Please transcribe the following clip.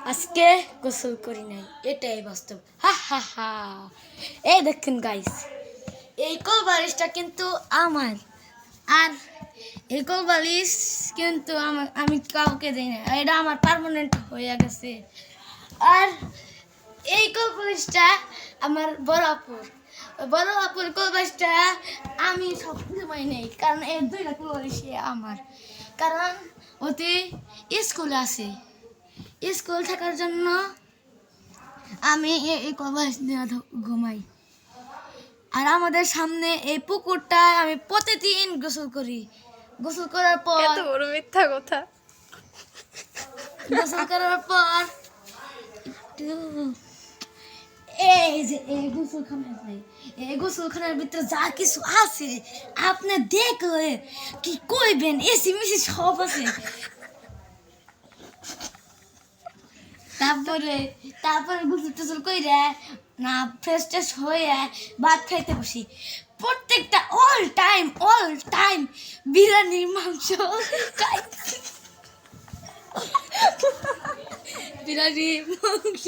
আজকে গোসল করি নাই, এটাই বাস্তব। হা হা হা। এই দেখেন গাইস, এই কোলবালিশটা কিন্তু আমার, আর এই কোলবালিশ কিন্তু আমি কাউকে দিই না, এটা আমার পার্মানেন্ট হয়ে গেছে। আর এই কোলবালিশটা আমার বড় আপুর কোলবালিশটা আমি সব সময় নেই, কারণ এই দুইটা কোলবালিশই আমার। কারণ ওতে স্কুল আছে, স্কুল থাকার জন্য আমি এই কভার নিয়ে ঘুমাই। আর আমাদের সামনে এই পুকুরটা আমি প্রতিদিন গোসল করি। গোসল করার পর এত বড় মিথ্যা কথা। গোসল করার পর একটু এই যে এই গোসলখানা ভাই, এই গোসলখানার ভিতরে যা কিছু আছে আপনি দেখলে কি কইবেন, এসি মেসি সব আছে। তারপরে গোসল টোসল কইরা না ফ্রেশ ট্রেশ হয়ে ভাত খাইতে বসি। প্রত্যেকটা অল টাইম বিরিয়ানির মাংস খাইছি। বিরিয়ানির মাংস